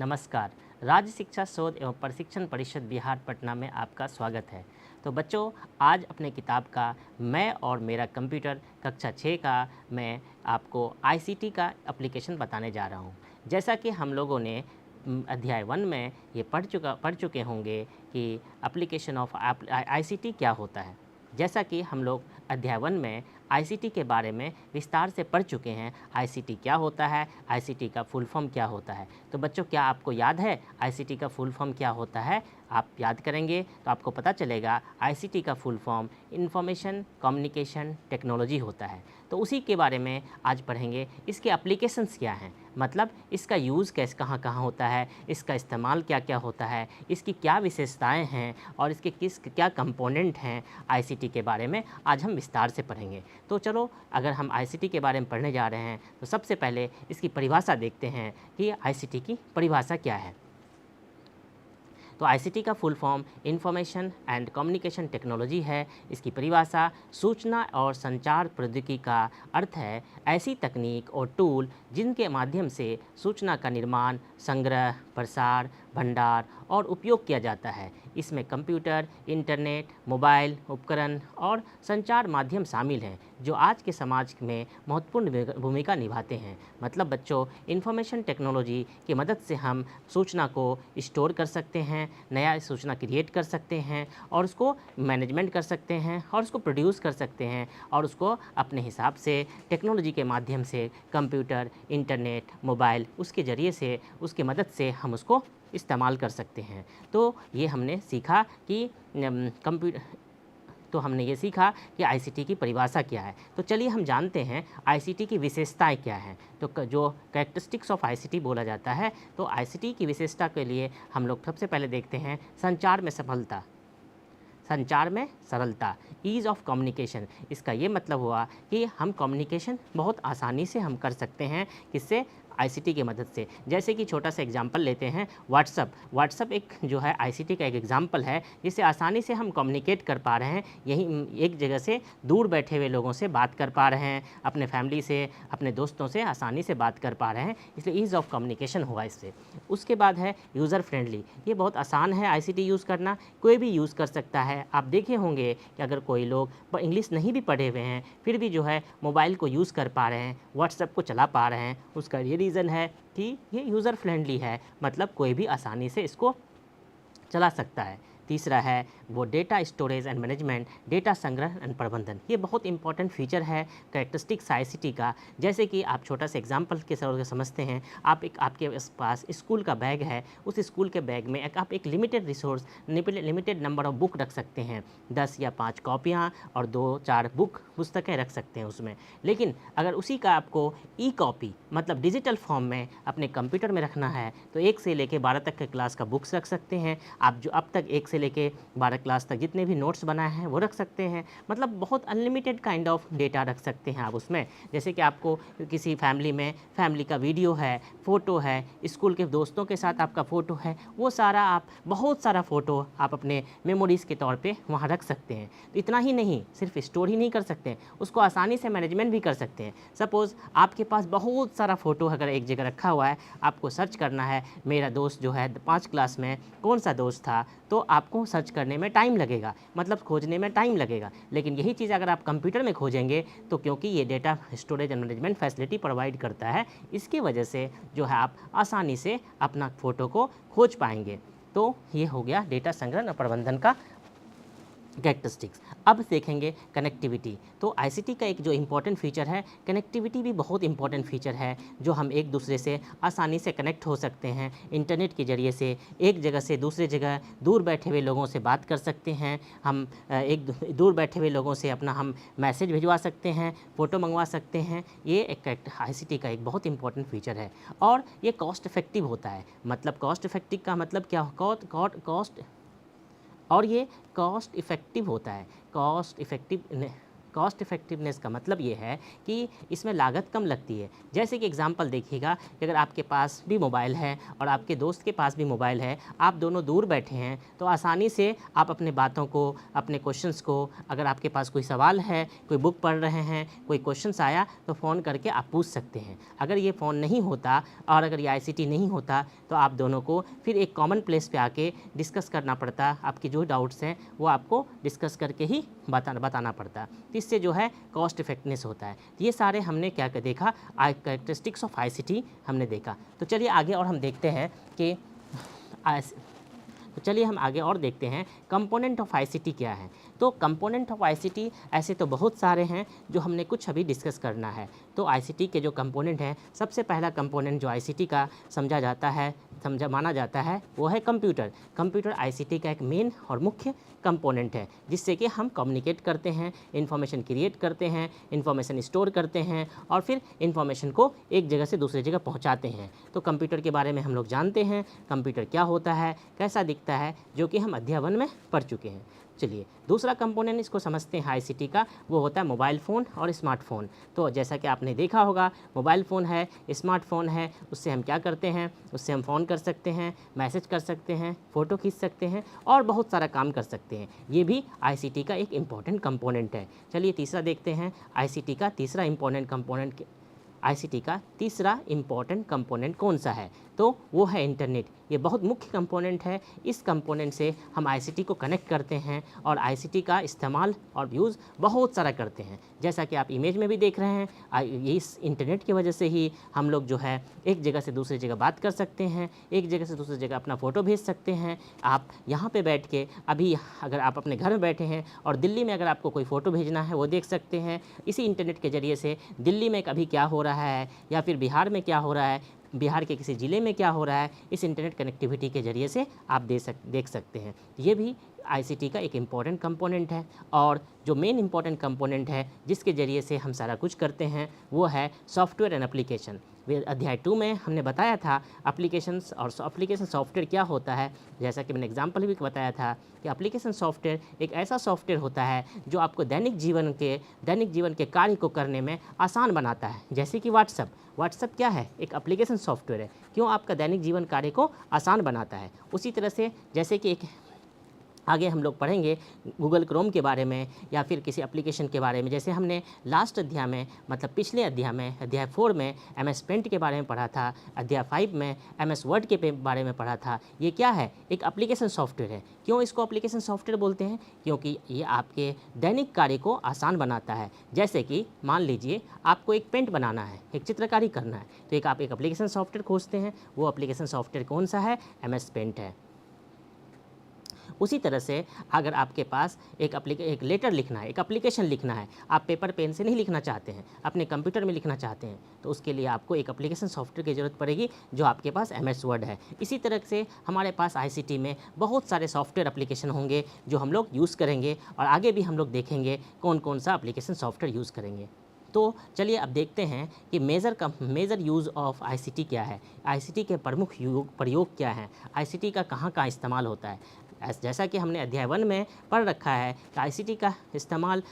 नमस्कार। राज्य शिक्षा शोध एवं प्रशिक्षण परिषद बिहार पटना में आपका स्वागत है। तो बच्चों, आज अपने किताब का मैं और मेरा कंप्यूटर कक्षा 6 का मैं आपको आईसीटी का एप्लीकेशन बताने जा रहा हूँ। जैसा कि हम लोगों ने अध्याय 1 में ये पढ़ चुके होंगे कि एप्लीकेशन ऑफ आईसीटी क्या होता है। जैसा कि हम लोग अध्याय 1 में आईसीटी के बारे में विस्तार से पढ़ चुके हैं। आईसीटी क्या होता है, आईसीटी का फुल फॉर्म क्या होता है। तो बच्चों, क्या आपको याद है आईसीटी का फुल फॉर्म क्या होता है? आप याद करेंगे तो आपको पता चलेगा आईसीटी का full form information communication technology होता है। तो उसी के बारे में आज पढ़ेंगे। इसके एप्लीकेशंस क्या हैं, मतलब इसका यूज़ कैसे कहाँ कहाँ होता है, इसका इस्तेमाल क्या क्या होता है, इसकी क्या विशेषताएं हैं और इसके क्या कंपोनेंट हैं, आईसीटी के बारे में आज हम विस्तार से पढ़ेंगे। तो चलो, अगर हम आईसीटी के बारे में पढ़ने जा रहे हैं तो सबसे पहले इसकी परिभाषा देखते हैं कि आईसीटी की परिभाषा क्या है। तो आईसीटी का full form information and communication technology है। इसकी परिभाषा सूचना और संचार प्रौद्योगिकी का अर्थ है ऐसी तकनीक और टूल जिनके माध्यम से सूचना का निर्माण, संग्रह, प्रसार, भंडार और उपयोग किया जाता है। इसमें कंप्यूटर, इंटरनेट, मोबाइल उपकरण और संचार माध्यम शामिल हैं जो आज के समाज में महत्वपूर्ण भूमिका निभाते हैं। मतलब बच्चों, इंफॉर्मेशन टेक्नोलॉजी की मदद से हम सूचना को स्टोर कर सकते हैं, नया सूचना क्रिएट कर सकते हैं और उसको मैनेजमेंट कर सकते हैं और उसको प्रोड्यूस कर सकते हैं और उसको अपने हिसाब से टेक्नोलॉजी के माध्यम से कंप्यूटर, इंटरनेट, मोबाइल उसके ज़रिए से उसकी मदद से हम उसको इस्तेमाल कर सकते हैं। तो ये हमने सीखा कि हमने ये सीखा कि आईसीटी की परिभाषा क्या है। तो चलिए हम जानते हैं आईसीटी की विशेषताएं क्या हैं। तो जो कैरेक्टरिस्टिक्स ऑफ आईसीटी बोला जाता है, तो आईसीटी की विशेषता के लिए हम लोग सबसे पहले देखते हैं संचार में सफलता, संचार में सरलता, ईज़ ऑफ कम्युनिकेशन। इसका ये मतलब हुआ कि हम कम्युनिकेशन बहुत आसानी से हम कर सकते हैं। किससे? आईसीटी की मदद से। जैसे कि छोटा सा एग्जांपल लेते हैं, व्हाट्सअप एक जो है आईसीटी का एक एग्जांपल है जिससे आसानी से हम कम्युनिकेट कर पा रहे हैं। यहीं एक जगह से दूर बैठे हुए लोगों से बात कर पा रहे हैं, अपने फैमिली से, अपने दोस्तों से आसानी से बात कर पा रहे हैं, इसलिए ईज़ ऑफ कम्युनिकेशन हुआ इससे। उसके बाद है यूज़र फ्रेंडली। ये बहुत आसान है आईसीटी यूज़ करना, कोई भी यूज़ कर सकता है। आप देखे होंगे कि अगर कोई लोग इंग्लिश नहीं भी पढ़े हुए हैं फिर भी जो है मोबाइल को यूज़ कर पा रहे हैं, व्हाट्सएप को चला पा रहे हैं, उसका ये रीज़न है कि ये यूज़र फ्रेंडली है, मतलब कोई भी आसानी से इसको चला सकता है। तीसरा है वो data storage and management, data संग्रह एंड प्रबंधन। ये बहुत इंपॉर्टेंट फीचर है कैरेक्टरिस्टिक्स आईसीटी का। जैसे कि आप छोटा सा एग्जांपल के तौर पर समझते हैं, आपके पास स्कूल का बैग है, उस स्कूल के बैग में आप एक limited resource, limited number of book रख सकते हैं, 10 या 5 कॉपियाँ और 2-4 पुस्तकें रख सकते हैं उसमें। लेकिन अगर उसी का आपको ई कॉपी मतलब डिजिटल फॉर्म में अपने कंप्यूटर में रखना है तो 1 से लेकर 12 तक के क्लास का बुक्स रख सकते हैं आप। जो अब तक 1 से लेके 12 क्लास तक जितने भी नोट्स बनाए हैं वो रख सकते हैं। मतलब बहुत अनलिमिटेड काइंड ऑफ डेटा रख सकते हैं आप उसमें। जैसे कि आपको किसी फैमिली का वीडियो है, फ़ोटो है, स्कूल के दोस्तों के साथ आपका फ़ोटो है, वो सारा आप बहुत सारा फ़ोटो आप अपने मेमोरीज़ के तौर पे वहाँ रख सकते हैं। तो इतना ही नहीं, सिर्फ स्टोर ही नहीं कर सकते, उसको आसानी से मैनेजमेंट भी कर सकते हैं। सपोज़ आपके पास बहुत सारा फ़ोटो अगर एक जगह रखा हुआ है, आपको सर्च करना है मेरा दोस्त जो है 5 क्लास में कौन सा दोस्त था, तो आपको सर्च करने में टाइम लगेगा, मतलब खोजने में टाइम लगेगा। लेकिन यही चीज़ अगर आप कंप्यूटर में खोजेंगे तो क्योंकि ये data storage and management facility provide करता है, इसकी वजह से जो है आप आसानी से अपना फ़ोटो को खोज पाएंगे। तो ये हो गया डेटा संग्रहण और प्रबंधन का कैरेक्टरिस्टिक्स। अब देखेंगे कनेक्टिविटी। तो आईसीटी का एक जो इम्पोर्टेंट फीचर है, कनेक्टिविटी भी बहुत इम्पोर्टेंट फीचर है, जो हम एक दूसरे से आसानी से कनेक्ट हो सकते हैं इंटरनेट के ज़रिए से। एक जगह से दूसरे जगह दूर बैठे हुए लोगों से बात कर सकते हैं हम, दूर बैठे हुए लोगों से अपना हम मैसेज भिजवा सकते हैं, फ़ोटो मंगवा सकते हैं। ये एक आईसीटी का एक बहुत इंपॉर्टेंट फीचर है। और ये कॉस्ट इफेक्टिव होता है। मतलब कॉस्ट इफेक्टिव का मतलब क्या? कॉस्ट और ये कॉस्ट इफ़ेक्टिव होता है। कॉस्ट इफ़ेक्टिव कॉस्ट इफेक्टिवनेस का मतलब ये है कि इसमें लागत कम लगती है। जैसे कि एग्जांपल देखिएगा कि अगर आपके पास भी मोबाइल है और आपके दोस्त के पास भी मोबाइल है, आप दोनों दूर बैठे हैं, तो आसानी से आप अपने बातों को, अपने क्वेश्चंस को, अगर आपके पास कोई सवाल है, कोई बुक पढ़ रहे हैं, कोई क्वेश्चंस आया तो फ़ोन करके आप पूछ सकते हैं। अगर ये फ़ोन नहीं होता और अगर ये आईसीटी नहीं होता तो आप दोनों को फिर एक कॉमन प्लेस पे आके डिस्कस करना पड़ता। आपके जो डाउट्स हैं वो आपको डिस्कस करके ही बताना पड़ता। तो इससे जो है कॉस्ट इफेक्टिवनेस होता है। तो ये सारे हमने क्या देखा, कैरेक्टरिस्टिक्स ऑफ आईसीटी हमने देखा। तो चलिए आगे और हम देखते हैं कि तो चलिए हम आगे और देखते हैं कंपोनेंट ऑफ आईसीटी क्या है। तो कंपोनेंट ऑफ आईसीटी ऐसे तो बहुत सारे हैं जो हमने कुछ अभी डिस्कस करना है। तो आईसीटी के जो कंपोनेंट हैं, सबसे पहला कंपोनेंट जो आईसीटी का माना जाता है वो है कंप्यूटर। कंप्यूटर आईसीटी का एक मेन और मुख्य कंपोनेंट है, जिससे कि हम कम्युनिकेट करते हैं, इन्फॉर्मेशन क्रिएट करते हैं, इन्फॉर्मेशन स्टोर करते हैं और फिर इन्फॉर्मेशन को एक जगह से दूसरी जगह पहुंचाते हैं। तो कंप्यूटर के बारे में हम लोग जानते हैं, कंप्यूटर क्या होता है, कैसा दिखता है, जो कि हम अध्याय 1 में पढ़ चुके हैं। चलिए दूसरा कंपोनेंट इसको समझते हैं आईसीटी का, वो होता है मोबाइल फ़ोन और स्मार्टफ़ोन। तो जैसा कि आपने देखा होगा, मोबाइल फ़ोन है, स्मार्टफ़ोन है, उससे हम क्या करते हैं, उससे हम फ़ोन कर सकते हैं, मैसेज कर सकते हैं, फ़ोटो खींच सकते हैं और बहुत सारा काम कर सकते हैं। ये भी आईसीटी का एक इम्पॉर्टेंट कंपोनेंट है। चलिए तीसरा देखते हैं, आईसीटी का तीसरा इम्पॉर्टेंट कंपोनेंट आईसीटी का तीसरा इम्पॉर्टेंट कंपोनेंट कौन सा है, तो वो है इंटरनेट। ये बहुत मुख्य कंपोनेंट है। इस कंपोनेंट से हम आईसीटी को कनेक्ट करते हैं और आईसीटी का इस्तेमाल और यूज़ बहुत सारा करते हैं। जैसा कि आप इमेज में भी देख रहे हैं, ये इस इंटरनेट की वजह से ही हम लोग जो है एक जगह से दूसरी जगह बात कर सकते हैं, एक जगह से दूसरी जगह अपना फ़ोटो भेज सकते हैं। आप यहाँ पे बैठ के अभी अगर आप अपने घर में बैठे हैं और दिल्ली में अगर आपको कोई फ़ोटो भेजना है वो देख सकते हैं। इसी इंटरनेट के ज़रिए से दिल्ली में अभी क्या हो रहा है या फिर बिहार में क्या हो रहा है, बिहार के किसी ज़िले में क्या हो रहा है, इस इंटरनेट कनेक्टिविटी के ज़रिए से आप देख सकते हैं। ये भी आईसीटी का एक इम्पॉर्टेंट कंपोनेंट है। और जो मेन इम्पॉर्टेंट कंपोनेंट है जिसके ज़रिए से हम सारा कुछ करते हैं वो है सॉफ्टवेयर एंड एप्लीकेशन। अध्याय 2 में हमने बताया था एप्लीकेशंस और एप्लीकेशन सॉफ्टवेयर क्या होता है। जैसा कि मैंने एग्जांपल भी बताया था कि एप्लीकेशन सॉफ्टवेयर एक ऐसा सॉफ्टवेयर होता है जो आपको दैनिक जीवन के कार्य को करने में आसान बनाता है। जैसे कि व्हाट्सएप क्या है, एक एप्लीकेशन सॉफ्टवेयर है। क्यों? आपका दैनिक जीवन कार्य को आसान बनाता है। उसी तरह से जैसे कि एक आगे हम लोग पढ़ेंगे गूगल क्रोम के बारे में या फिर किसी एप्लीकेशन के बारे में। जैसे हमने लास्ट अध्याय में, मतलब पिछले अध्याय में, अध्याय 4 में MS पेंट के बारे में पढ़ा था, अध्याय 5 में MS वर्ड के बारे में पढ़ा था। ये क्या है? एक एप्लीकेशन सॉफ्टवेयर है। क्यों इसको एप्लीकेशन सॉफ्टवेयर बोलते हैं? क्योंकि ये आपके दैनिक कार्य को आसान बनाता है। जैसे कि मान लीजिए आपको एक पेंट बनाना है, एक चित्रकारी करना है, तो आप एक एप्लीकेशन सॉफ्टवेयर खोजते हैं। वो एप्लीकेशन सॉफ्टवेयर कौन सा है? MS पेंट है। उसी तरह से अगर आपके पास एक लेटर लिखना है, एक एप्लीकेशन लिखना है, आप पेपर पेन से नहीं लिखना चाहते हैं, अपने कंप्यूटर में लिखना चाहते हैं, तो उसके लिए आपको एक एप्लीकेशन सॉफ्टवेयर की ज़रूरत पड़ेगी जो आपके पास MS वर्ड है। इसी तरह से हमारे पास आईसीटी में बहुत सारे सॉफ्टवेयर एप्लीकेशन होंगे जो हम लोग यूज़ करेंगे और आगे भी हम लोग देखेंगे कौन कौन सा एप्लीकेशन सॉफ्टवेयर यूज़ करेंगे। तो चलिए अब देखते हैं कि मेजर यूज़ ऑफ आईसीटी क्या है, आईसीटी के प्रमुख प्रयोग क्या हैं, आईसीटी का कहाँ कहाँ इस्तेमाल होता है। जैसा कि हमने अध्याय 1 में पढ़ रखा है कि आईसीटी का इस्तेमाल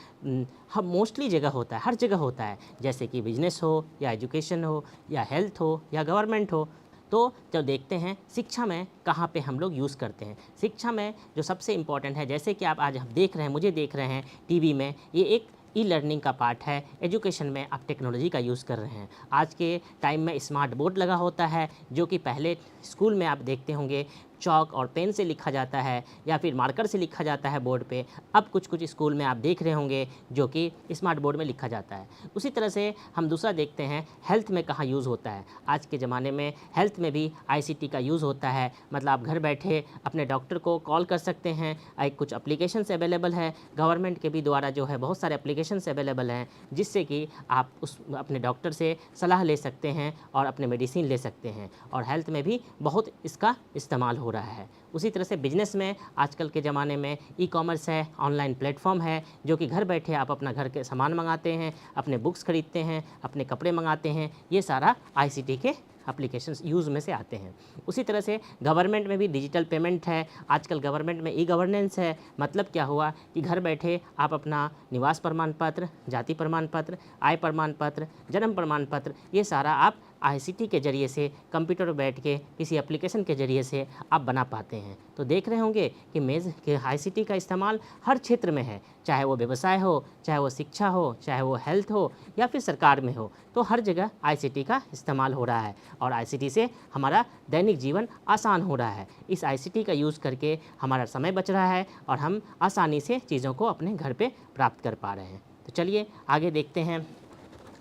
हम मोस्टली जगह होता है, हर जगह होता है। जैसे कि बिजनेस हो या एजुकेशन हो या हेल्थ हो या गवर्नमेंट हो। तो जब देखते हैं शिक्षा में कहाँ पे हम लोग यूज़ करते हैं। शिक्षा में जो सबसे इम्पॉर्टेंट है, जैसे कि आप आज हम देख रहे हैं, मुझे देख रहे हैं टीवी में, ये एक ई-लर्निंग का पार्ट है। एजुकेशन में आप टेक्नोलॉजी का यूज़ कर रहे हैं। आज के टाइम में स्मार्ट बोर्ड लगा होता है, जो कि पहले स्कूल में आप देखते होंगे चॉक और पेन से लिखा जाता है या फिर मार्कर से लिखा जाता है बोर्ड पे। अब कुछ स्कूल में आप देख रहे होंगे जो कि स्मार्ट बोर्ड में लिखा जाता है। उसी तरह से हम दूसरा देखते हैं हेल्थ में कहाँ यूज़ होता है। आज के ज़माने में हेल्थ में भी आईसीटी का यूज़ होता है। मतलब आप घर बैठे अपने डॉक्टर को कॉल कर सकते हैं। कुछ एप्लीकेशंस अवेलेबल है, गवर्नमेंट के भी द्वारा जो है बहुत सारे एप्लीकेशंस अवेलेबल हैं, जिससे कि आप अपने डॉक्टर से सलाह ले सकते हैं और अपने मेडिसिन ले सकते हैं। और हेल्थ में भी बहुत इसका इस्तेमाल हो रहा है। उसी तरह से बिजनेस में आजकल के ज़माने में ई-कॉमर्स है, ऑनलाइन प्लेटफॉर्म है, जो कि घर बैठे आप अपना घर के सामान मंगाते हैं, अपने बुक्स खरीदते हैं, अपने कपड़े मंगाते हैं। ये सारा आईसीटी के एप्लीकेशंस यूज़ में से आते हैं। उसी तरह से गवर्नमेंट में भी डिजिटल पेमेंट है, आजकल गवर्नमेंट में ई-गवर्नेंस है। मतलब क्या हुआ कि घर बैठे आप अपना निवास प्रमाण पत्र, जाति प्रमाण पत्र, आय प्रमाण पत्र, जन्म प्रमाण पत्र, ये सारा आप आईसीटी के ज़रिए से कंप्यूटर पर बैठ के किसी एप्लीकेशन के ज़रिए से आप बना पाते हैं। तो देख रहे होंगे कि मेज़ के आईसीटी का इस्तेमाल हर क्षेत्र में है, चाहे वो व्यवसाय हो, चाहे वो शिक्षा हो, चाहे वो हेल्थ हो या फिर सरकार में हो, तो हर जगह आईसीटी का इस्तेमाल हो रहा है और आईसीटी से हमारा दैनिक जीवन आसान हो रहा है। इस आईसीटी का यूज़ करके हमारा समय बच रहा है और हम आसानी से चीज़ों को अपने घर पे प्राप्त कर पा रहे हैं। तो चलिए आगे देखते हैं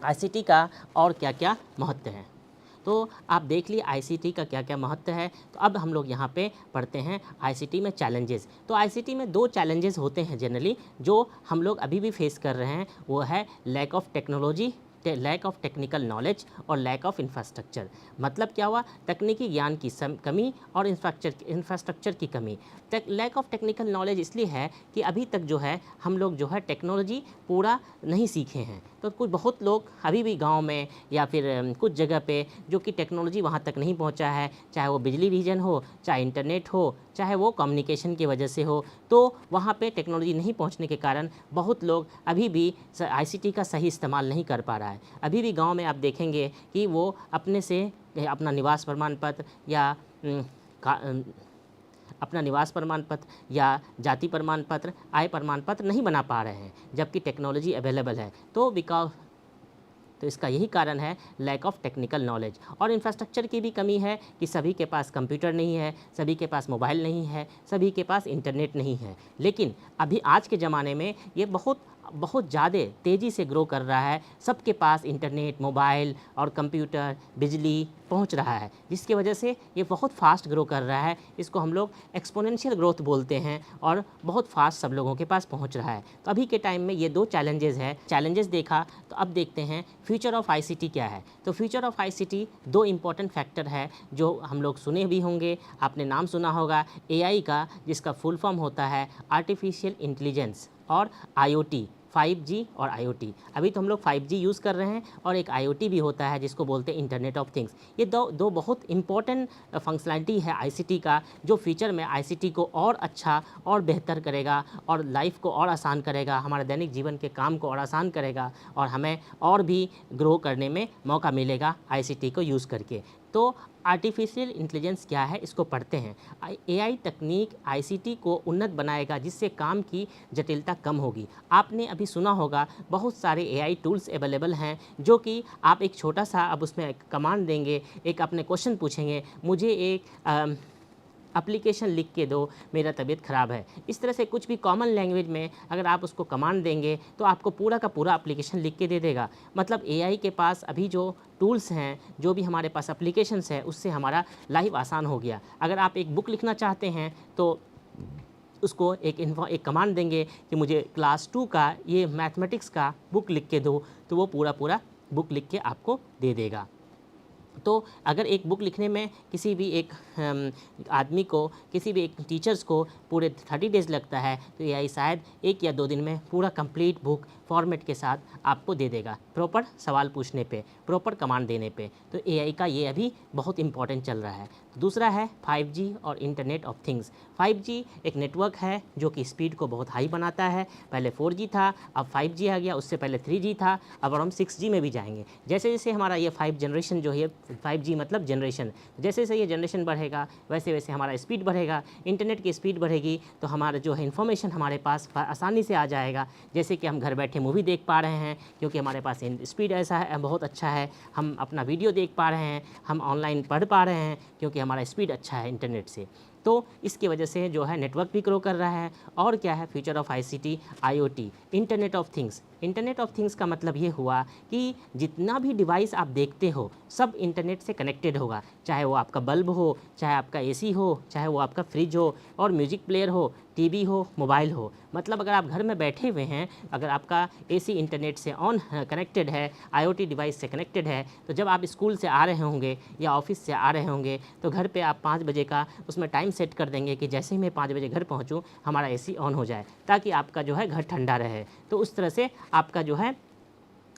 आईसीटी का और क्या क्या महत्व है। तो आप देख लिए आईसीटी का क्या क्या महत्व है। तो अब हम लोग यहाँ पे पढ़ते हैं आईसीटी में चैलेंजेस। तो आईसीटी में 2 चैलेंजेस होते हैं जनरली, जो हम लोग अभी भी फेस कर रहे हैं। वो है lack of technology, lack of technical knowledge और लैक ऑफ इंफ्रास्ट्रक्चर। मतलब क्या हुआ, तकनीकी ज्ञान की कमी और इंफ्रास्ट्रक्चर की कमी। लैक ऑफ टेक्निकल नॉलेज इसलिए है कि अभी तक जो है हम लोग जो है टेक्नोलॉजी पूरा नहीं सीखे हैं। तो कुछ बहुत लोग अभी भी गांव में या फिर कुछ जगह पे जो कि टेक्नोलॉजी वहां तक नहीं पहुंचा है, चाहे वो बिजली रीजन हो, चाहे इंटरनेट हो, चाहे वो कम्युनिकेशन की वजह से हो, तो वहाँ पे टेक्नोलॉजी नहीं पहुँचने के कारण बहुत लोग अभी भी आईसीटी का सही इस्तेमाल नहीं कर पा रहा है। अभी भी गांव में आप देखेंगे कि वो अपने से अपना निवास प्रमाण पत्र या अपना निवास प्रमाण पत्र या जाति प्रमाण पत्र, आय प्रमाण पत्र नहीं बना पा रहे हैं, जबकि टेक्नोलॉजी अवेलेबल है। तो इसका यही कारण है लैक ऑफ टेक्निकल नॉलेज। और इंफ्रास्ट्रक्चर की भी कमी है कि सभी के पास कंप्यूटर नहीं है, सभी के पास मोबाइल नहीं है, सभी के पास इंटरनेट नहीं है। लेकिन अभी आज के ज़माने में ये बहुत ज़्यादा तेज़ी से ग्रो कर रहा है। सबके पास इंटरनेट, मोबाइल और कंप्यूटर, बिजली पहुंच रहा है, जिसकी वजह से ये बहुत फास्ट ग्रो कर रहा है। इसको हम लोग एक्सपोनेंशियल ग्रोथ बोलते हैं और बहुत फास्ट सब लोगों के पास पहुंच रहा है। तो अभी के टाइम में ये 2 चैलेंजेस है। चैलेंजेस देखा, तो अब देखते हैं फ्यूचर ऑफ आईसीटी क्या है। तो future of ICT 2 important factor है जो हम लोग सुने भी होंगे, आपने नाम सुना होगा एआई का, जिसका फुल फॉर्म होता है आर्टिफिशियल इंटेलिजेंस, और आईओटी, 5G और IoT। अभी तो हम लोग 5G यूज़ कर रहे हैं और एक IoT भी होता है जिसको बोलते हैं इंटरनेट ऑफ थिंग्स। ये दो बहुत इंपॉर्टेंट फंक्शनैलिटी है आईसीटी का, जो फ्यूचर में आईसीटी को और अच्छा और बेहतर करेगा और लाइफ को और आसान करेगा, हमारे दैनिक जीवन के काम को और आसान करेगा और हमें और भी ग्रो करने में मौका मिलेगा आईसीटी को यूज़ करके। तो आर्टिफिशियल इंटेलिजेंस क्या है, इसको पढ़ते हैं। एआई तकनीक आईसीटी को उन्नत बनाएगा, जिससे काम की जटिलता कम होगी। आपने अभी सुना होगा बहुत सारे एआई टूल्स अवेलेबल हैं, जो कि आप एक छोटा सा अब उसमें कमांड देंगे, एक अपने क्वेश्चन पूछेंगे, मुझे एक एप्लीकेशन लिख के दो, मेरा तबीयत ख़राब है। इस तरह से कुछ भी कॉमन लैंग्वेज में अगर आप उसको कमांड देंगे तो आपको पूरा का पूरा एप्लीकेशन लिख के दे देगा। मतलब एआई के पास अभी जो टूल्स हैं, जो भी हमारे पास एप्लीकेशंस हैं, उससे हमारा लाइफ आसान हो गया। अगर आप एक बुक लिखना चाहते हैं तो उसको एक कमांड देंगे कि मुझे क्लास 2 का ये मैथमेटिक्स का बुक लिख के दो, तो वो पूरा बुक लिख के आपको दे देगा। तो अगर एक बुक लिखने में किसी भी एक आदमी को, किसी भी एक टीचर्स को पूरे 30 डेज़ लगता है, तो एआई शायद 1 या 2 दिन में पूरा कंप्लीट बुक फॉर्मेट के साथ आपको दे देगा, प्रॉपर सवाल पूछने पे, प्रॉपर कमांड देने पे। तो एआई का ये अभी बहुत इंपॉर्टेंट चल रहा है। दूसरा है 5G और इंटरनेट ऑफ थिंग्स। 5G एक नेटवर्क है जो कि स्पीड को बहुत हाई बनाता है। पहले 4G था, अब 5G आ गया, उससे पहले 3G था, अब हम 6G में भी जाएंगे। जैसे जैसे हमारा ये 5 जनरेशन जो है, 5G मतलब जनरेशन, जैसे जैसे ये जनरेशन बढ़ेगा वैसे वैसे हमारा स्पीड बढ़ेगा, इंटरनेट की स्पीड बढ़ेगी, तो हमारा जो है इन्फॉर्मेशन हमारे पास आसानी से आ जाएगा। जैसे कि हम घर बैठे मूवी देख पा रहे हैं, क्योंकि हमारे पास स्पीड ऐसा है, बहुत अच्छा है। हम अपना वीडियो देख पा रहे हैं, हम ऑनलाइन पढ़ पा रहे हैं, क्योंकि हमारा स्पीड अच्छा है इंटरनेट से। तो इसकी वजह से जो है नेटवर्क भी ग्रो कर रहा है। और क्या है future of ICT, IoT, internet of things. Internet of things का मतलब ये हुआ कि जितना भी डिवाइस आप देखते हो सब इंटरनेट से कनेक्टेड होगा, चाहे वो आपका बल्ब हो, चाहे आपका एसी हो, चाहे वो आपका फ्रिज हो, और म्यूजिक प्लेयर हो, टीवी हो, मोबाइल हो। मतलब अगर आप घर में बैठे हुए हैं, अगर आपका एसी इंटरनेट से ऑन कनेक्टेड है, आईओटी डिवाइस से कनेक्टेड है, तो जब आप स्कूल से आ रहे होंगे या ऑफिस से आ रहे होंगे, तो घर पे आप 5 बजे का उसमें टाइम सेट कर देंगे कि जैसे ही मैं 5 बजे घर पहुंचूं हमारा एसी ऑन हो जाए, ताकि आपका जो है घर ठंडा रहे। तो उस तरह से आपका जो है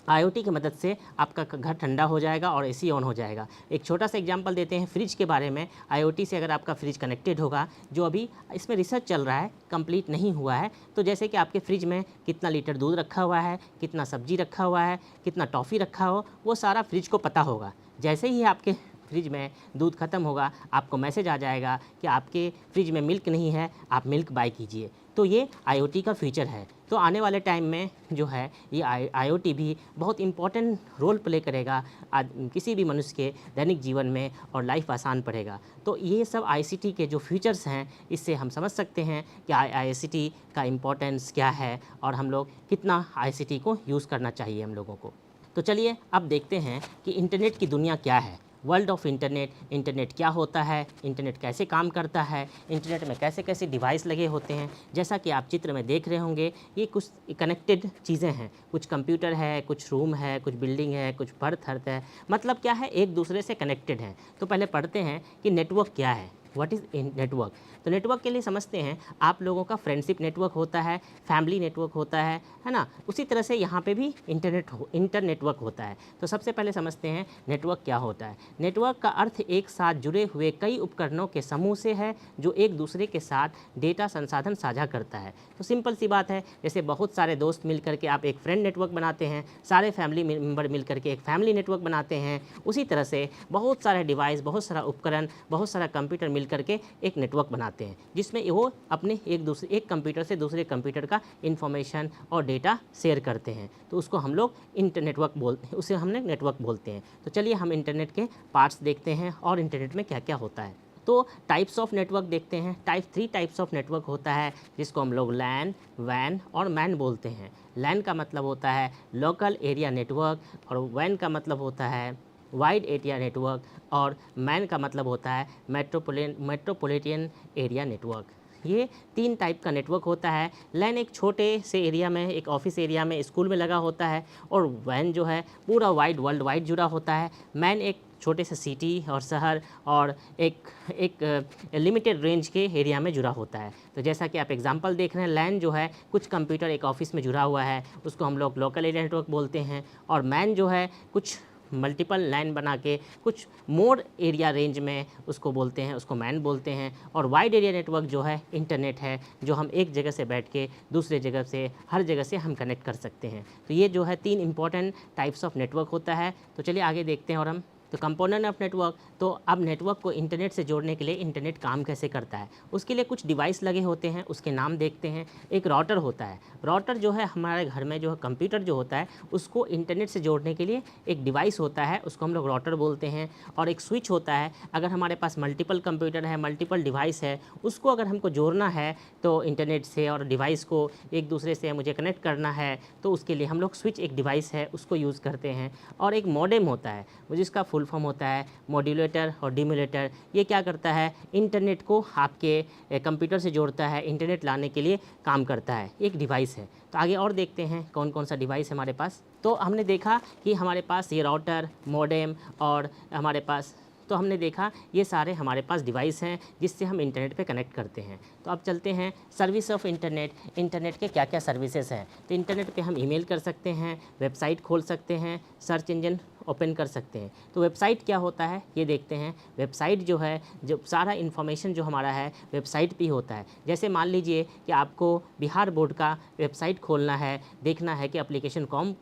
आईओटी की मदद से आपका घर ठंडा हो जाएगा और एसी ऑन हो जाएगा। एक छोटा सा एग्जांपल देते हैं फ्रिज के बारे में। आईओटी से अगर आपका फ्रिज कनेक्टेड होगा, जो अभी इसमें रिसर्च चल रहा है, कंप्लीट नहीं हुआ है, तो जैसे कि आपके फ्रिज में कितना लीटर दूध रखा हुआ है, कितना सब्जी रखा हुआ है, कितना टॉफ़ी रखा हो, वो सारा फ्रिज को पता होगा। जैसे ही आपके फ्रिज में दूध ख़त्म होगा, आपको मैसेज आ जाएगा कि आपके फ्रिज में मिल्क नहीं है, आप मिल्क बाय कीजिए। तो ये आईओटी का फीचर है। तो आने वाले टाइम में जो है ये आईओटी भी बहुत इम्पॉर्टेंट रोल प्ले करेगा किसी भी मनुष्य के दैनिक जीवन में, और लाइफ आसान पड़ेगा। तो ये सब आईसीटी के जो फीचर्स हैं, इससे हम समझ सकते हैं कि आईसीटी का इम्पोर्टेंस क्या है और हम लोग कितना आईसीटी को यूज़ करना चाहिए हम लोगों को। तो चलिए अब देखते हैं कि इंटरनेट की दुनिया क्या है। वर्ल्ड ऑफ इंटरनेट, इंटरनेट क्या होता है, इंटरनेट कैसे काम करता है, इंटरनेट में कैसे कैसे डिवाइस लगे होते हैं। जैसा कि आप चित्र में देख रहे होंगे, ये कुछ कनेक्टेड चीज़ें हैं। कुछ कंप्यूटर है, कुछ रूम है, कुछ बिल्डिंग है, कुछ बर्थ अर्थ है। मतलब क्या है, एक दूसरे से कनेक्टेड है। तो पहले पढ़ते हैं कि नेटवर्क क्या है, व्हाट इज़ नेटवर्क। तो नेटवर्क के लिए समझते हैं, आप लोगों का फ्रेंडशिप नेटवर्क होता है, फैमिली नेटवर्क होता है ना। उसी तरह से यहाँ पे भी इंटर नेटवर्क होता है। तो सबसे पहले समझते हैं नेटवर्क क्या होता है। नेटवर्क का अर्थ एक साथ जुड़े हुए कई उपकरणों के समूह से है, जो एक दूसरे के साथ डेटा संसाधन साझा करता है। तो सिंपल सी बात है, जैसे बहुत सारे दोस्त मिल करके आप एक फ्रेंड नेटवर्क बनाते हैं, सारे फैमिली मेम्बर मिल करके एक फैमिली नेटवर्क बनाते हैं। उसी तरह से बहुत सारे डिवाइस, बहुत सारा उपकरण, बहुत सारा कंप्यूटर मिल करके एक नेटवर्क बनाते हैं, जिसमें वो अपने एक कंप्यूटर से दूसरे कंप्यूटर का इंफॉर्मेशन और डेटा शेयर करते हैं। तो उसको हम लोग इंटरनेटवर्क बोलते हैं, उसे हमने नेटवर्क बोलते हैं। तो चलिए हम इंटरनेट के पार्ट्स देखते हैं और इंटरनेट में क्या क्या होता है। तो टाइप्स ऑफ नेटवर्क देखते हैं। 3 टाइप्स ऑफ नेटवर्क होता है, जिसको हम लोग लैन, वैन और मैन बोलते हैं। लैन का मतलब होता है लोकल एरिया नेटवर्क, और वैन का मतलब होता है वाइड एरिया नेटवर्क, और मैन का मतलब होता है मेट्रोपॉलिटन एरिया नेटवर्क। ये 3 टाइप का नेटवर्क होता है। लैन एक छोटे से एरिया में, एक ऑफिस एरिया में, स्कूल में लगा होता है, और वैन जो है पूरा वर्ल्ड वाइड जुड़ा होता है। मैन एक छोटे से सिटी और शहर और एक लिमिटेड रेंज के एरिया में जुड़ा होता है। तो जैसा कि आप एग्जांपल देख रहे हैं, लैन जो है कुछ कंप्यूटर एक ऑफिस में जुड़ा हुआ है, उसको हम लोग लोकल एरिया नेटवर्क बोलते हैं। और मैन जो है कुछ मल्टीपल लाइन बना के कुछ मोर एरिया रेंज में उसको बोलते हैं, उसको मैन बोलते हैं। और वाइड एरिया नेटवर्क जो है इंटरनेट है, जो हम एक जगह से बैठ के दूसरे जगह से, हर जगह से हम कनेक्ट कर सकते हैं। तो ये जो है 3 इंपॉर्टेंट टाइप्स ऑफ नेटवर्क होता है। तो चलिए आगे देखते हैं। और हम तो कंपोनेंट ऑफ नेटवर्क, तो अब नेटवर्क को इंटरनेट से जोड़ने के लिए इंटरनेट काम कैसे करता है, उसके लिए कुछ डिवाइस लगे होते हैं, उसके नाम देखते हैं। एक राउटर होता है। राउटर जो है हमारे घर में जो है कंप्यूटर जो होता है, उसको इंटरनेट से जोड़ने के लिए एक डिवाइस होता है, उसको हम लोग राउटर बोलते हैं। और एक स्विच होता है, अगर हमारे पास मल्टीपल कंप्यूटर है, मल्टीपल डिवाइस है, उसको अगर हमको जोड़ना है तो इंटरनेट से, और डिवाइस को एक दूसरे से मुझे कनेक्ट करना है, तो उसके लिए हम लोग स्विच एक डिवाइस है उसको यूज़ करते हैं। और एक मॉडेम होता है, जिसका फुल फॉर्म होता है मॉड्यूलेटर और डिमोलेटर। ये क्या करता है, इंटरनेट को आपके कंप्यूटर से जोड़ता है, इंटरनेट लाने के लिए काम करता है, एक डिवाइस है। तो आगे और देखते हैं कौन कौन सा डिवाइस है हमारे पास। तो हमने देखा कि हमारे पास ये राउटर, मॉडेम और हमारे पास, तो हमने देखा ये सारे हमारे पास डिवाइस हैं जिससे हम इंटरनेट पे कनेक्ट करते हैं। तो अब चलते हैं सर्विस ऑफ इंटरनेट। इंटरनेट के क्या क्या सर्विसेज हैं। तो इंटरनेट पे हम ईमेल कर सकते हैं, वेबसाइट खोल सकते हैं, सर्च इंजन ओपन कर सकते हैं। तो वेबसाइट क्या होता है ये देखते हैं। वेबसाइट जो है, जो सारा इन्फॉर्मेशन जो हमारा है वेबसाइट पे ही होता है। जैसे मान लीजिए कि आपको बिहार बोर्ड का वेबसाइट खोलना है, देखना है कि एप्लीकेशन फॉर्म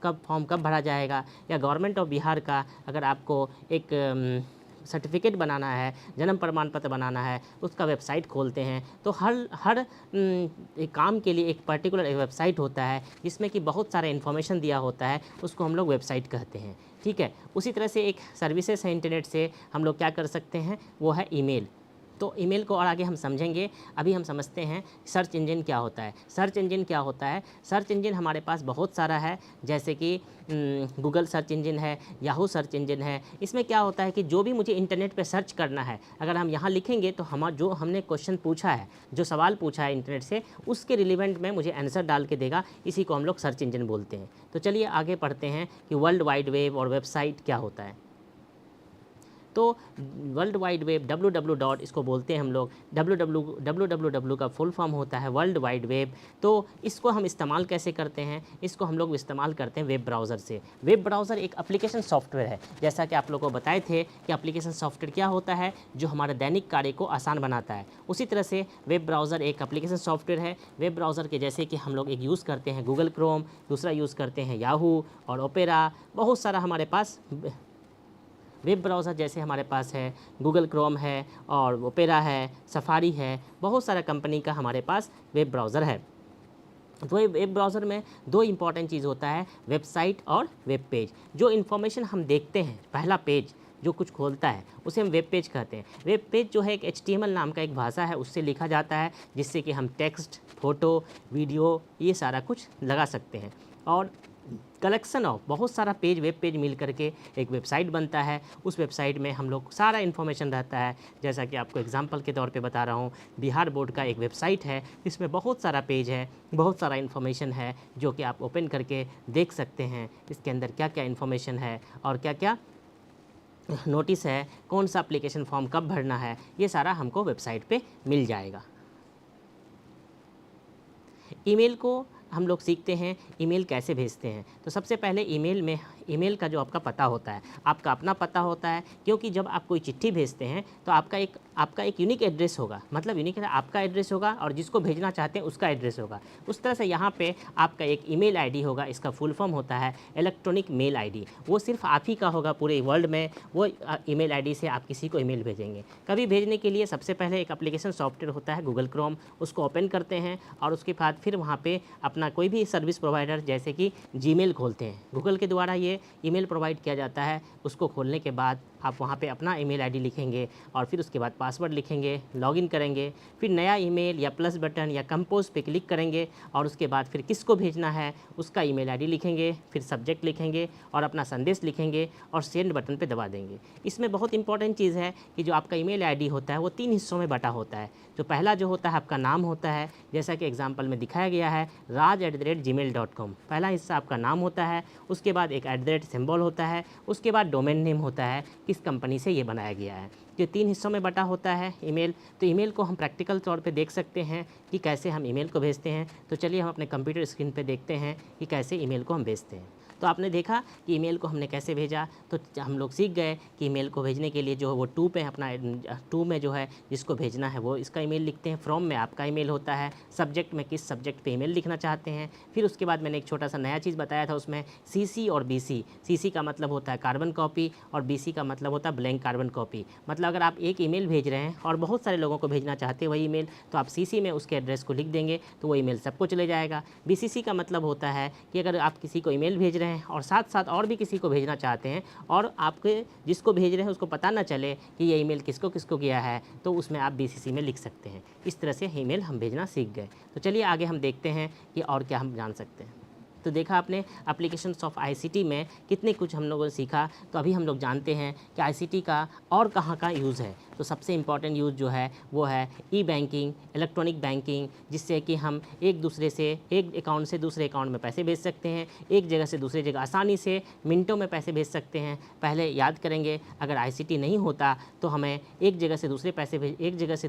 कब भरा जाएगा, या गवर्नमेंट ऑफ बिहार का अगर आपको एक सर्टिफिकेट बनाना है, जन्म प्रमाण पत्र बनाना है, उसका वेबसाइट खोलते हैं। तो हर एक काम के लिए एक पर्टिकुलर एक वेबसाइट होता है, जिसमें कि बहुत सारा इन्फॉर्मेशन दिया होता है, उसको हम लोग वेबसाइट कहते हैं। ठीक है। उसी तरह से एक सर्विसेज है इंटरनेट से हम लोग क्या कर सकते हैं, वो है ईमेल। तो ईमेल को और आगे हम समझेंगे। अभी हम समझते हैं सर्च इंजन क्या होता है। सर्च इंजन क्या होता है, सर्च इंजन हमारे पास बहुत सारा है, जैसे कि गूगल सर्च इंजन है, याहू सर्च इंजन है। इसमें क्या होता है कि जो भी मुझे इंटरनेट पे सर्च करना है, अगर हम यहाँ लिखेंगे तो जो हमने क्वेश्चन पूछा है, जो सवाल पूछा है इंटरनेट से, उसके रिलेवेंट में मुझे आंसर डाल के देगा। इसी को हम लोग सर्च इंजन बोलते हैं। तो चलिए आगे पढ़ते हैं कि वर्ल्ड वाइड वेब और वेबसाइट क्या होता है। तो वर्ल्ड वाइड वेब www इसको बोलते हैं हम लोग, www का फुल फॉर्म होता है वर्ल्ड वाइड वेब। तो इसको हम इस्तेमाल कैसे करते हैं, इसको हम लोग इस्तेमाल करते हैं वेब ब्राउज़र से। वेब ब्राउज़र एक एप्लीकेशन सॉफ्टवेयर है, जैसा कि आप लोगों को बताए थे कि एप्लीकेशन सॉफ्टवेयर क्या होता है, जो हमारे दैनिक कार्य को आसान बनाता है। उसी तरह से वेब ब्राउज़र एक एप्लीकेशन सॉफ्टवेयर है। वेब ब्राउज़र के जैसे कि हम लोग एक यूज़ करते हैं गूगल क्रोम, दूसरा यूज़ करते हैं याहू और ओपेरा, बहुत सारा हमारे पास वेब ब्राउज़र जैसे हमारे पास है गूगल क्रोम है और ओपेरा है, सफारी है, बहुत सारा कंपनी का हमारे पास वेब ब्राउज़र है। तो ये वेब ब्राउज़र में दो इम्पॉर्टेंट चीज़ होता है, वेबसाइट और वेब पेज। जो इन्फॉर्मेशन हम देखते हैं, पहला पेज जो कुछ खोलता है उसे हम वेब पेज कहते हैं। वेब पेज जो है एक HTML नाम का एक भाषा है, उससे लिखा जाता है, जिससे कि हम टेक्स्ट, फोटो, वीडियो ये सारा कुछ लगा सकते हैं। और कलेक्शन ऑफ बहुत सारा पेज, वेब पेज मिल करके एक वेबसाइट बनता है। उस वेबसाइट में हम लोग सारा इन्फॉर्मेशन रहता है। जैसा कि आपको एग्जांपल के तौर पे बता रहा हूँ, बिहार बोर्ड का एक वेबसाइट है, इसमें बहुत सारा पेज है, बहुत सारा इन्फॉर्मेशन है, जो कि आप ओपन करके देख सकते हैं इसके अंदर क्या क्या इन्फॉर्मेशन है और क्या क्या नोटिस है, कौन सा एप्लीकेशन फॉर्म कब भरना है, ये सारा हमको वेबसाइट पे मिल जाएगा। ईमेल को हम लोग सीखते हैं ईमेल कैसे भेजते हैं। तो सबसे पहले ईमेल का जो आपका पता होता है, आपका अपना पता होता है, क्योंकि जब आप कोई चिट्ठी भेजते हैं तो आपका एक यूनिक एड्रेस होगा, मतलब यूनिक आपका एड्रेस होगा और जिसको भेजना चाहते हैं उसका एड्रेस होगा। उस तरह से यहाँ पे आपका एक ईमेल आईडी होगा, इसका फुल फॉर्म होता है इलेक्ट्रॉनिक मेल आईडी। वो सिर्फ आप ही का होगा पूरे वर्ल्ड में, वो ईमेल आईडी से आप किसी को ईमेल भेजेंगे। कभी भेजने के लिए सबसे पहले एक एप्लीकेशन सॉफ्टवेयर होता है गूगल क्रोम, उसको ओपन करते हैं और उसके बाद फिर वहाँ पे अपना कोई भी सर्विस प्रोवाइडर जैसे कि जीमेल खोलते हैं। गूगल के द्वारा ये ईमेल प्रोवाइड किया जाता है। उसको खोलने के बाद आप वहाँ पे अपना ईमेल आईडी लिखेंगे और फिर उसके बाद पासवर्ड लिखेंगे, लॉगिन करेंगे, फिर नया ईमेल या प्लस बटन या कंपोज पे क्लिक करेंगे और उसके बाद फिर किसको भेजना है उसका ईमेल आईडी लिखेंगे, फिर सब्जेक्ट लिखेंगे और अपना संदेश लिखेंगे और सेंड बटन पे दबा देंगे। इसमें बहुत इंपॉर्टेंट चीज़ है कि जो आपका ईमेल आईडी होता है वो 3 हिस्सों में बटा होता है। जो पहला जो होता है आपका नाम होता है, जैसा कि एग्जाम्पल में दिखाया गया है raj@gmail.com, पहला हिस्सा आपका नाम होता है। उसके बाद एक @ सिंबल होता है, उसके बाद डोमेन नेम होता है, किस कंपनी से ये बनाया गया है। ये 3 हिस्सों में बटा होता है ईमेल। तो ईमेल को हम प्रैक्टिकल तौर पे देख सकते हैं कि कैसे हम ईमेल को भेजते हैं। तो चलिए हम अपने कंप्यूटर स्क्रीन पे देखते हैं कि कैसे ईमेल को हम भेजते हैं। तो आपने देखा कि ईमेल को हमने कैसे भेजा, तो हम लोग सीख गए कि ईमेल को भेजने के लिए जो है वो टू पे अपना टू में जो है जिसको भेजना है वो इसका ईमेल लिखते हैं। फ्रॉम में आपका ईमेल होता है, सब्जेक्ट में किस सब्जेक्ट पे ईमेल लिखना चाहते हैं। फिर उसके बाद मैंने एक छोटा सा नया चीज़ बताया था उसमें CC और BC। CC का मतलब होता है कार्बन कॉपी और BC का मतलब होता है ब्लैंक कार्बन कॉपी। मतलब अगर आप एक ईमेल भेज रहे हैं और बहुत सारे लोगों को भेजना चाहते हैं वही ईमेल, तो आप CC में उसके एड्रेस को लिख देंगे तो वो ईमेल सबको चले जाएगा। BCC का मतलब होता है कि अगर आप किसी को ईमेल भेज रहे हैं और साथ साथ और भी किसी को भेजना चाहते हैं और आपके जिसको भेज रहे हैं उसको पता ना चले कि ये ईमेल किसको किसको गया है, तो उसमें आप BCC में लिख सकते हैं। इस तरह से ईमेल हम भेजना सीख गए। तो चलिए आगे हम देखते हैं कि और क्या हम जान सकते हैं। तो देखा आपने एप्लीकेशंस ऑफ ICT में कितने कुछ हम लोगों ने सीखा। तो अभी हम लोग जानते हैं कि ICT का और कहाँ का यूज़ है। तो सबसे इम्पॉर्टेंट यूज़ जो है वो है ई-बैंकिंग, इलेक्ट्रॉनिक बैंकिंग, जिससे कि हम एक दूसरे से एक अकाउंट से दूसरे अकाउंट में पैसे भेज सकते हैं, एक जगह से दूसरी जगह आसानी से मिनटों में पैसे भेज सकते हैं। पहले याद करेंगे अगर ICT नहीं होता तो हमें एक जगह से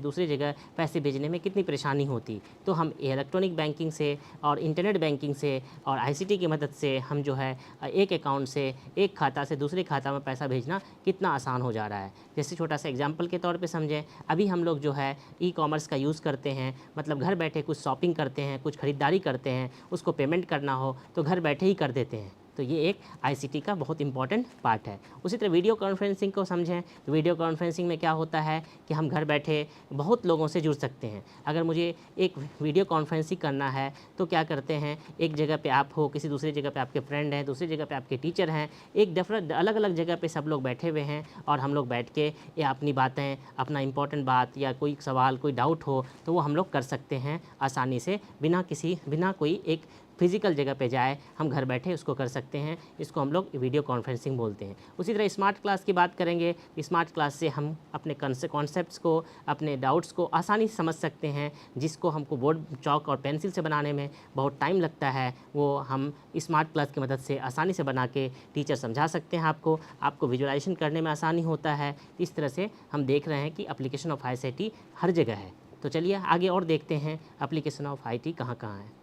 दूसरी जगह पैसे भेजने में कितनी परेशानी होती। तो हम इलेक्ट्रॉनिक बैंकिंग से और इंटरनेट बैंकिंग से और ICT की मदद से हम जो है एक अकाउंट से एक खाता से दूसरे खाता में पैसा भेजना कितना आसान हो जा रहा है। जैसे छोटा सा एग्जांपल के तौर पे समझें, अभी हम लोग जो है ई-कॉमर्स का यूज़ करते हैं, मतलब घर बैठे कुछ शॉपिंग करते हैं, कुछ ख़रीदारी करते हैं, उसको पेमेंट करना हो तो घर बैठे ही कर देते हैं। तो ये एक ICT का बहुत इंपॉर्टेंट पार्ट है। उसी तरह वीडियो कॉन्फ्रेंसिंग को समझें तो वीडियो कॉन्फ्रेंसिंग में क्या होता है कि हम घर बैठे बहुत लोगों से जुड़ सकते हैं। अगर मुझे एक वीडियो कॉन्फ्रेंसिंग करना है तो क्या करते हैं, एक जगह पे आप हो, किसी दूसरी जगह पे आपके फ्रेंड हैं, दूसरी जगह पे आपके टीचर हैं, एक डिफरेंट अलग अलग जगह पे सब लोग बैठे हुए हैं और हम लोग बैठ के या अपनी बातें, अपना इंपॉर्टेंट बात या कोई सवाल, कोई डाउट हो तो वो हम लोग कर सकते हैं आसानी से, बिना कोई एक फिजिकल जगह पे जाए, हम घर बैठे उसको कर सकते हैं। इसको हम लोग वीडियो कॉन्फ्रेंसिंग बोलते हैं। उसी तरह स्मार्ट क्लास की बात करेंगे। स्मार्ट क्लास से हम अपने कॉन्सेप्ट्स को, अपने डाउट्स को आसानी से समझ सकते हैं। जिसको हमको बोर्ड चौक और पेंसिल से बनाने में बहुत टाइम लगता है, वो हम स्मार्ट क्लास की मदद से आसानी से बना के टीचर समझा सकते हैं। आपको विजुअलाइजेशन करने में आसानी होता है। इस तरह से हम देख रहे हैं कि एप्लीकेशन ऑफ ICT हर जगह है। तो चलिए आगे और देखते हैं एप्लीकेशन ऑफ IT कहाँ कहाँ है।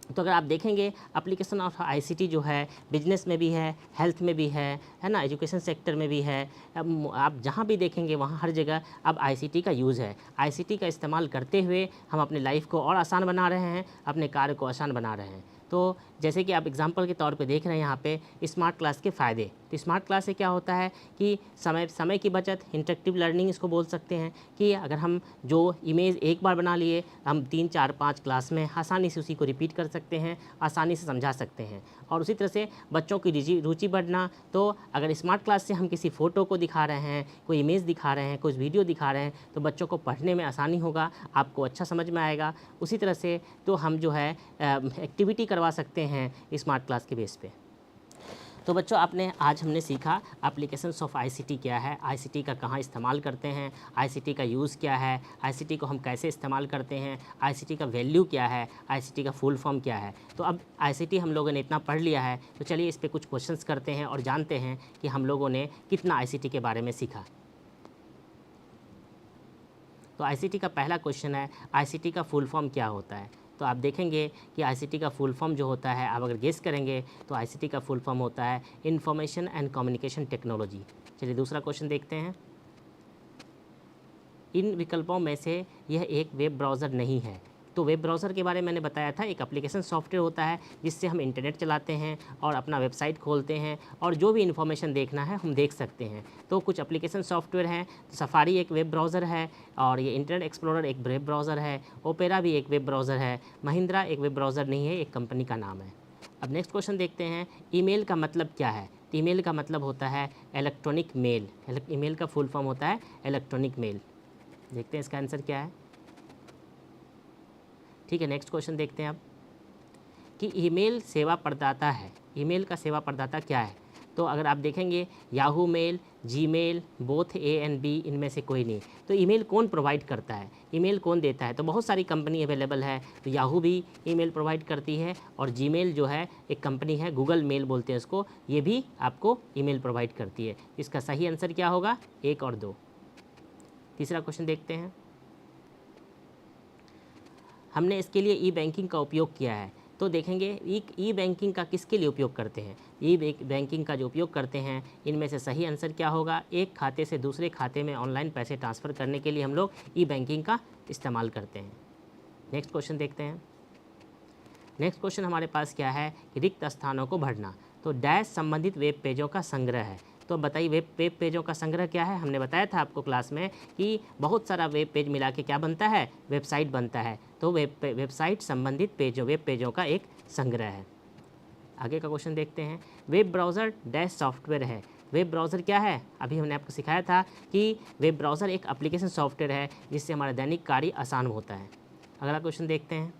तो अगर आप देखेंगे एप्लीकेशन ऑफ ICT जो है बिजनेस में भी है, हेल्थ में भी है ना, एजुकेशन सेक्टर में भी है। आप जहाँ भी देखेंगे वहाँ हर जगह अब ICT का यूज़ है। ICT का इस्तेमाल करते हुए हम अपनी लाइफ को और आसान बना रहे हैं, अपने कार्य को आसान बना रहे हैं। तो जैसे कि आप एग्जांपल के तौर पे देख रहे हैं यहाँ पे स्मार्ट क्लास के फ़ायदे। तो स्मार्ट क्लास से क्या होता है कि समय की बचत, इंटरेक्टिव लर्निंग इसको बोल सकते हैं। कि अगर हम जो इमेज एक बार बना लिए, हम 3, 4, 5 क्लास में आसानी से उसी को रिपीट कर सकते हैं, आसानी से समझा सकते हैं। और उसी तरह से बच्चों की रुचि बढ़ना। तो अगर स्मार्ट क्लास से हम किसी फ़ोटो को दिखा रहे हैं, कोई इमेज दिखा रहे हैं, कुछ वीडियो दिखा रहे हैं, तो बच्चों को पढ़ने में आसानी होगा, आपको अच्छा समझ में आएगा। उसी तरह से तो हम जो है एक्टिविटी करवा सकते हैं स्मार्ट क्लास के बेस पे। तो बच्चों आज हमने सीखा एप्लीकेशंस ऑफ ICT क्या है, ICT का कहाँ इस्तेमाल करते हैं, ICT का यूज़ क्या है, ICT को हम कैसे इस्तेमाल करते हैं, ICT का वैल्यू क्या है, ICT का फुल फॉर्म क्या है। तो अब ICT हम लोगों ने इतना पढ़ लिया है, तो चलिए इस पर कुछ क्वेश्चंस करते हैं और जानते हैं कि हम लोगों ने कितना ICT के बारे में सीखा। तो ICT का पहला क्वेश्चन है, ICT का फुल फॉर्म क्या होता है। तो आप देखेंगे कि ICT का फुल फॉर्म जो होता है, आप अगर गेस करेंगे तो ICT का फुल फॉर्म होता है इंफॉर्मेशन एंड कम्युनिकेशन टेक्नोलॉजी। चलिए दूसरा क्वेश्चन देखते हैं। इन विकल्पों में से यह एक वेब ब्राउज़र नहीं है। तो वेब ब्राउज़र के बारे में मैंने बताया था, एक एप्लीकेशन सॉफ्टवेयर होता है जिससे हम इंटरनेट चलाते हैं और अपना वेबसाइट खोलते हैं और जो भी इन्फॉर्मेशन देखना है हम देख सकते हैं। तो कुछ एप्लीकेशन सॉफ्टवेयर हैं। सफारी एक वेब ब्राउज़र है और ये इंटरनेट एक्सप्लोरर एक वेब ब्राउज़र है, ओपेरा भी एक वेब ब्राउज़र है, महिंद्रा एक वेब ब्राउज़र नहीं है, एक कंपनी का नाम है। अब नेक्स्ट क्वेश्चन देखते हैं, ईमेल का मतलब क्या है। तो ईमेल का मतलब होता है इलेक्ट्रॉनिक मेल। ईमेल का फुल फॉर्म होता है इलेक्ट्रॉनिक मेल। देखते हैं इसका आंसर क्या है। ठीक है, नेक्स्ट क्वेश्चन देखते हैं अब कि ईमेल सेवा प्रदाता है। ईमेल का सेवा प्रदाता क्या है। तो अगर आप देखेंगे Yahoo mail, Gmail, both A and B, इनमें से कोई नहीं। तो ईमेल कौन प्रोवाइड करता है, ईमेल कौन देता है। तो बहुत सारी कंपनी अवेलेबल है। तो याहू भी ईमेल प्रोवाइड करती है और जीमेल जो है एक कंपनी है, गूगल मेल बोलते हैं इसको, ये भी आपको ईमेल प्रोवाइड करती है। इसका सही आंसर क्या होगा, 1 और 2। तीसरा क्वेश्चन देखते हैं, हमने इसके लिए ई बैंकिंग का उपयोग किया है। तो देखेंगे ई बैंकिंग का किसके लिए उपयोग करते हैं। ई बैंकिंग का जो उपयोग करते हैं, इनमें से सही आंसर क्या होगा, एक खाते से दूसरे खाते में ऑनलाइन पैसे ट्रांसफ़र करने के लिए हम लोग ई बैंकिंग का इस्तेमाल करते हैं। नेक्स्ट क्वेश्चन देखते हैं। नेक्स्ट क्वेश्चन हमारे पास क्या है कि रिक्त स्थानों को भरना। तो डैश संबंधित वेब पेजों का संग्रह है। तो बताइए वेब पेजों का संग्रह क्या है। हमने बताया था आपको क्लास में कि बहुत सारा वेब पेज मिला के क्या बनता है, वेबसाइट बनता है। तो वेबसाइट संबंधित वेब पेजों का एक संग्रह है। आगे का क्वेश्चन देखते हैं, वेब ब्राउज़र डैश सॉफ्टवेयर है। वेब ब्राउज़र क्या है, अभी हमने आपको सिखाया था कि वेब ब्राउज़र एक एप्लीकेशन सॉफ्टवेयर है जिससे हमारा दैनिक कार्य आसान होता है। अगला क्वेश्चन देखते हैं,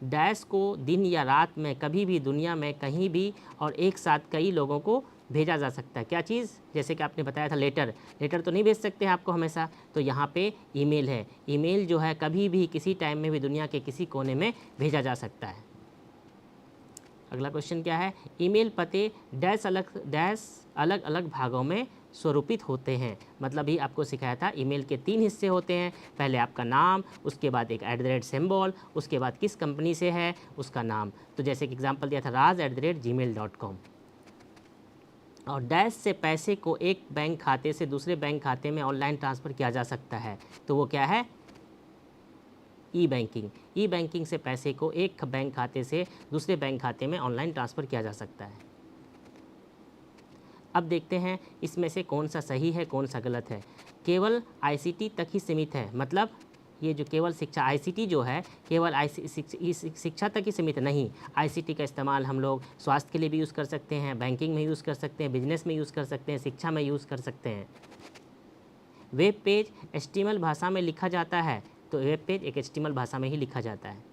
डैश को दिन या रात में कभी भी दुनिया में कहीं भी और एक साथ कई लोगों को भेजा जा सकता है। क्या चीज़, जैसे कि आपने बताया था लेटर तो नहीं भेज सकते हैं आपको हमेशा। तो यहाँ पे ईमेल है। ईमेल जो है कभी भी किसी टाइम में भी दुनिया के किसी कोने में भेजा जा सकता है। अगला क्वेश्चन क्या है, ईमेल पते डैश अलग अलग भागों में स्वरूपित होते हैं। मतलब ही आपको सिखाया था ईमेल के 3 हिस्से होते हैं। पहले आपका नाम, उसके बाद एक @ सिंबल, उसके बाद किस कंपनी से है उसका नाम। तो जैसे कि एग्जांपल दिया था raj@gmail.com। और डैश से पैसे को एक बैंक खाते से दूसरे बैंक खाते में ऑनलाइन ट्रांसफ़र किया जा सकता है। तो वो क्या है, ई बैंकिंग। ई बैंकिंग से पैसे को एक बैंक खाते से दूसरे बैंक खाते में ऑनलाइन ट्रांसफ़र किया जा सकता है। अब देखते हैं इसमें से कौन सा सही है कौन सा गलत है। केवल ICT तक ही सीमित है। मतलब ये जो केवल शिक्षा ICT जो है केवल शिक्षा तक ही सीमित नहीं। ICT का इस्तेमाल हम लोग स्वास्थ्य के लिए भी यूज़ कर सकते हैं, बैंकिंग में यूज़ कर सकते हैं, बिजनेस में यूज़ कर सकते हैं, शिक्षा में यूज़ कर सकते हैं। वेब पेज HTML भाषा में लिखा जाता है। तो वेब पेज एक HTML भाषा में ही लिखा जाता है।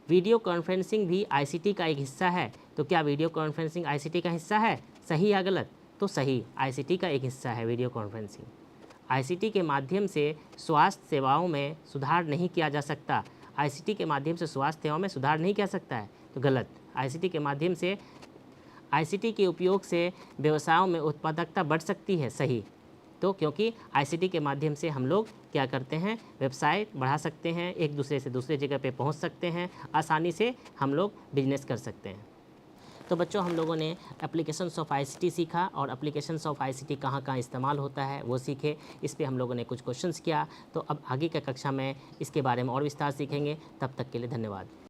वीडियो कॉन्फ्रेंसिंग भी आईसीटी का एक हिस्सा है। तो क्या वीडियो कॉन्फ्रेंसिंग आईसीटी का हिस्सा है? सही या गलत? तो सही, आईसीटी का एक हिस्सा है वीडियो कॉन्फ्रेंसिंग। आईसीटी के माध्यम से स्वास्थ्य सेवाओं में सुधार नहीं किया जा सकता। आईसीटी के माध्यम से स्वास्थ्य सेवाओं में सुधार नहीं किया सकता है, तो गलत। आईसीटी के माध्यम से आईसीटी के उपयोग से व्यवसायों में उत्पादकता बढ़ सकती है, सही। तो क्योंकि आईसीटी के माध्यम से हम लोग क्या करते हैं, व्यवसाय बढ़ा सकते हैं, एक दूसरे से दूसरे जगह पे पहुंच सकते हैं, आसानी से हम लोग बिजनेस कर सकते हैं। तो बच्चों, हम लोगों ने एप्लीकेशंस ऑफ आईसीटी सीखा और एप्लीकेशंस ऑफ आईसीटी कहाँ कहाँ इस्तेमाल होता है वो सीखे। इस पे हम लोगों ने कुछ क्वेश्चंस किया। तो अब आगे की कक्षा में इसके बारे में और विस्तार सीखेंगे। तब तक के लिए धन्यवाद।